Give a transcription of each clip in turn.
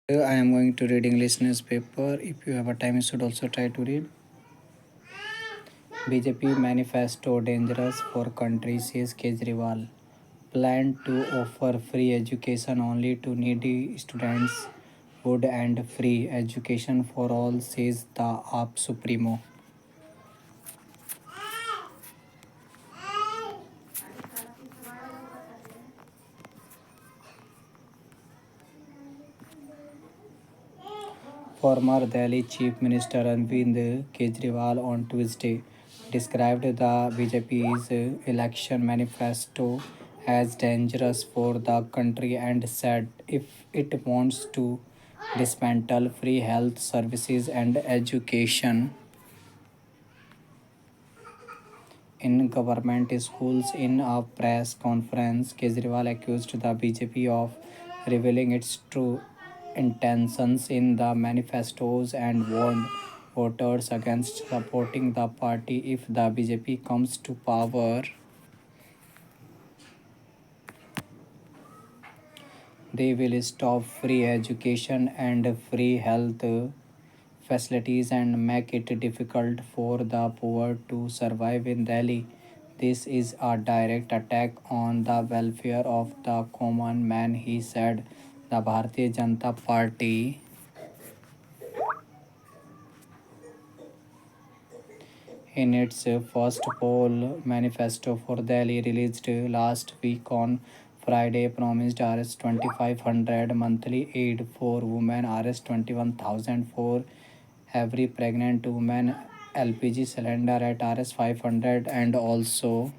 I am going to read English newspaper. If you have a time, you should also try to read. BJP manifesto dangerous for country, says Kejriwal. Plan to offer free education only to needy students. Would and free education for all, says the AAP Supremo. Former Delhi Chief Minister Arvind Kejriwal on Tuesday described the BJP's election manifesto as dangerous for the country and said if it wants to dismantle free health services and education in government schools. In a press conference, Kejriwal accused the BJP of revealing its true intentions in the manifestos and warned voters against supporting the party if the BJP comes to power. They will stop free education and free health facilities and make it difficult for the poor to survive in Delhi. This is a direct attack on the welfare of the common man, he said. The Bharatiya Janata Party, in its first poll manifesto for Delhi released last week on Friday, promised Rs 2500 monthly aid for women, Rs 21,000 for every pregnant woman, LPG cylinder at Rs 500, and also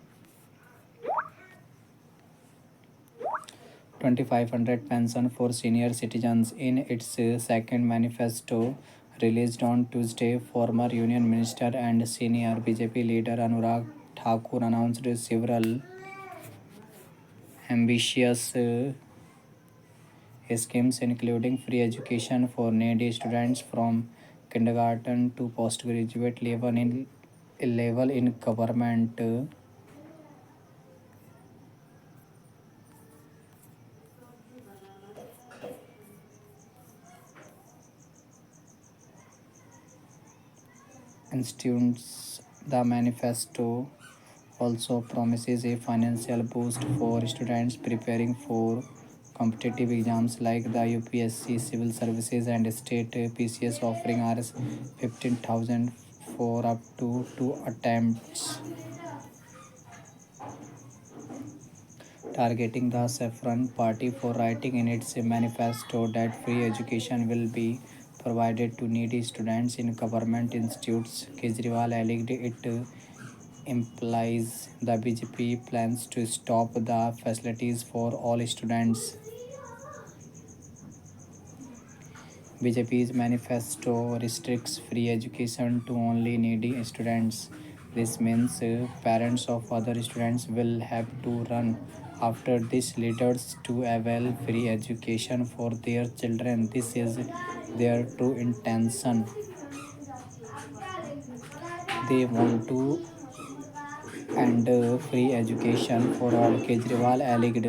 2500 pension for senior citizens. In its second manifesto released on Tuesday, former Union Minister and senior BJP leader Anurag Thakur announced several ambitious schemes including free education for needy students from kindergarten to postgraduate level in government institutes. The manifesto also promises a financial boost for students preparing for competitive exams like the UPSC, civil services, and state PCS, offering Rs 15,000 for up to two attempts, targeting the Saffron Party for writing in its manifesto that free education will be provided to needy students in government institutes. Kejriwal alleged it implies the BJP plans to stop the facilities for all students. BJP's manifesto restricts free education to only needy students. This means parents of other students will have to run after these leaders to avail free education for their children. This is their true intention. They want to end free education for all, Kejriwal alleged.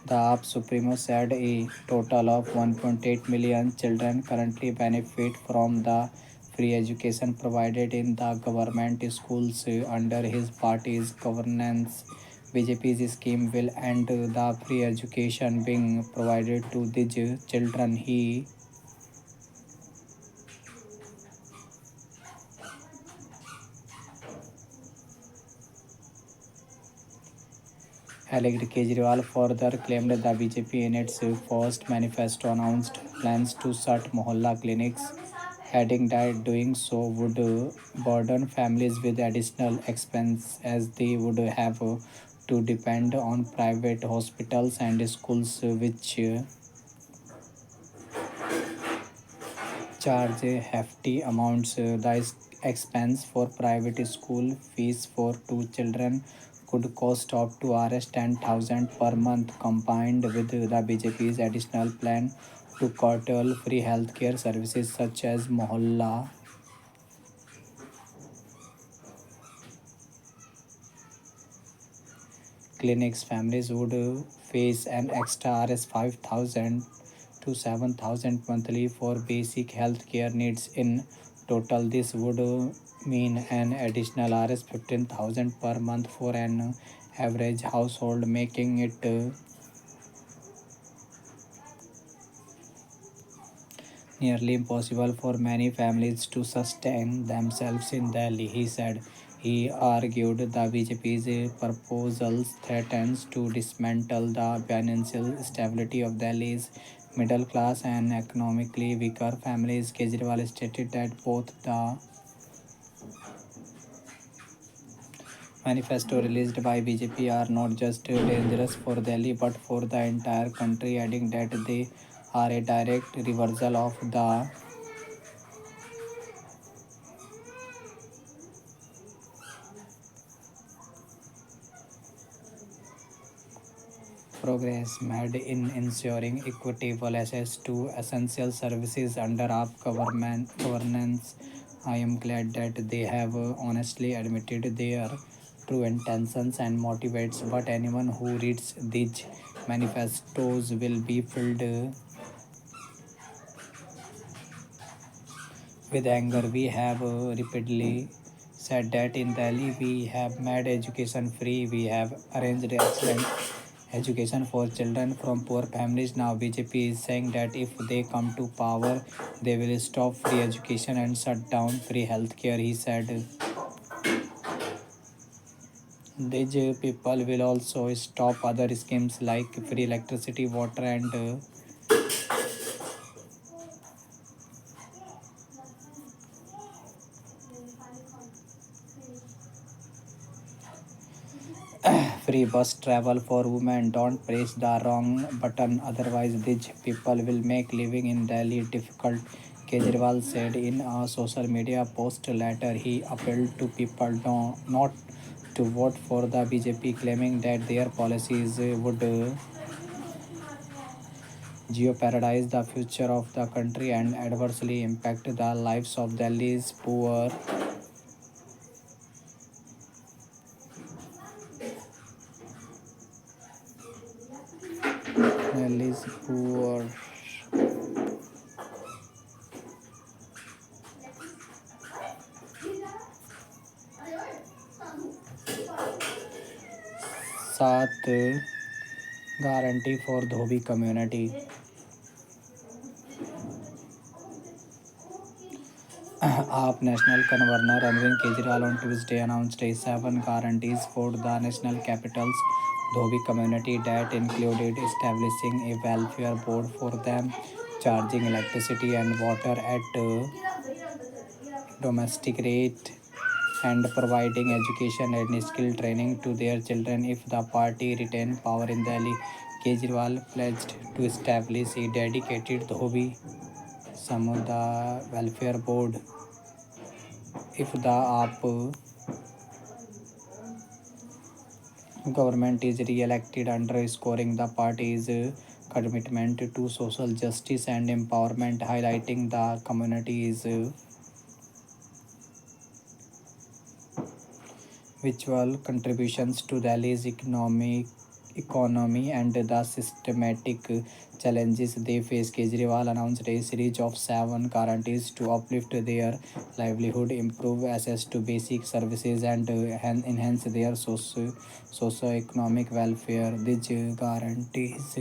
The AAP Supremo said a total of 1.8 million children currently benefit from the free education provided in the government schools under his party's governance. BJP's scheme will end the free education being provided to these children. He alleged. Kejriwal further claimed the BJP in its first manifesto announced plans to shut mohalla clinics, adding that doing so would burden families with additional expense as they would have to depend on private hospitals and schools which charge hefty amounts. The expense for private school fees for two children could cost up to Rs 10,000 per month, combined with the BJP's additional plan to curtail free healthcare services such as mohalla. clinics, families would face an extra Rs 5,000 to 7,000 monthly for basic health care needs. In total, this would mean an additional Rs 15,000 per month for an average household, making it nearly impossible for many families to sustain themselves in Delhi, he said. He argued the BJP's proposals threatens to dismantle the financial stability of Delhi's middle class and economically weaker families. Kejriwal stated that both the manifesto released by BJP are not just dangerous for Delhi but for the entire country, adding that they are a direct reversal of the progress made in ensuring equitable access to essential services under our governance. I am glad that they have honestly admitted their true intentions and motivates, but anyone who reads these manifestos will be filled with anger. We have repeatedly said that in Delhi we have made education free, we have arranged excellent education for children from poor families. Now BJP is saying that if they come to power, they will stop free education and shut down free healthcare. He said these people will also stop other schemes like free electricity, water, and free bus travel for women. Don't press the wrong button, otherwise these people will make living in Delhi difficult, Kejriwal said in a social media post. Later, he appealed to people not to vote for the BJP, claiming that their policies would jeopardize the future of the country and adversely impact the lives of Delhi's poor. सात guarantee for Dhobi community. AAP National Convener Arvind Kejriwal on Tuesday announced a 7 guarantees for the national capital's Dhobi community that included establishing a welfare board for them, charging electricity and water at domestic rate, and providing education and skill training to their children if the party retained power in Delhi. Kejriwal pledged to establish a dedicated Dhobi Samuday Welfare Board if the AAP government is re-elected, underscoring the party's commitment to social justice and empowerment, highlighting the community's virtual contributions to Delhi's economy and the systematic challenges they face. Kejriwal announced a series of 7 guarantees to uplift their livelihood, improve access to basic services, and enhance their socio-economic welfare. These guarantees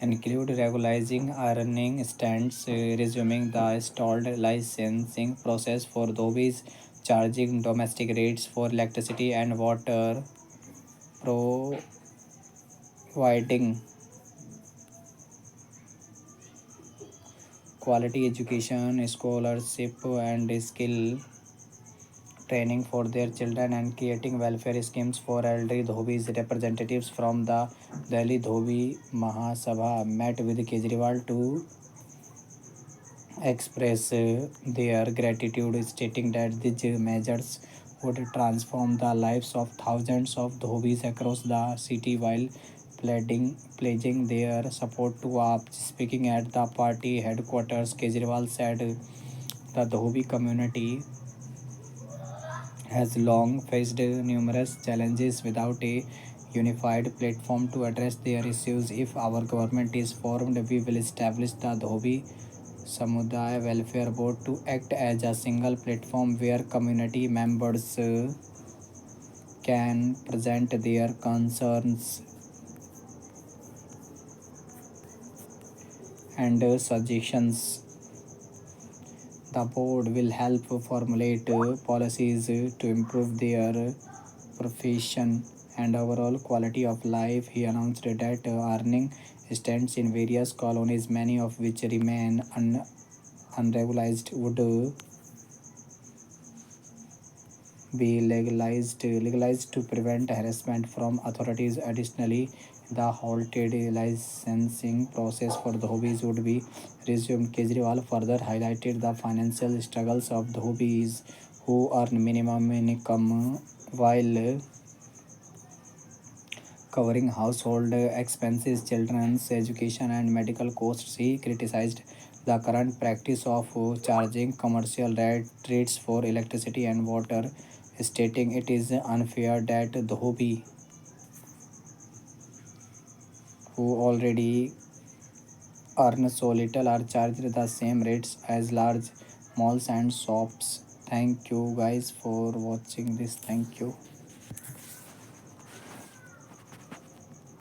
include regularizing earning stands, resuming the stalled licensing process for Dhobis, charging domestic rates for electricity and water, providing quality education, scholarship, and skill training for their children, and creating welfare schemes for elderly Dhobis. Representatives from the Delhi Dhobi Mahasabha met with Kejriwal to express their gratitude, stating that these measures would transform the lives of thousands of Dhobis across the city while pledging their support to AAP. Speaking at the party headquarters, Kejriwal said the Dhobi community has long faced numerous challenges without a unified platform to address their issues. If our government is formed, we will establish the Dhobi Samudaya Welfare Board to act as a single platform where community members can present their concerns and suggestions. The board will help formulate policies to improve their profession and overall quality of life. He announced that earning stands in various colonies, many of which remain unregularized, would be legalized to prevent harassment from authorities. Additionally, the halted licensing process for dhobis would be resumed. Kejriwal further highlighted the financial struggles of dhobis who earn minimum income while covering household expenses, children's education, and medical costs. He criticized the current practice of charging commercial rates for electricity and water, stating it is unfair that Dhobi, who already earn so little, are charged the same rates as large malls and shops. Thank you guys for watching this. Thank you.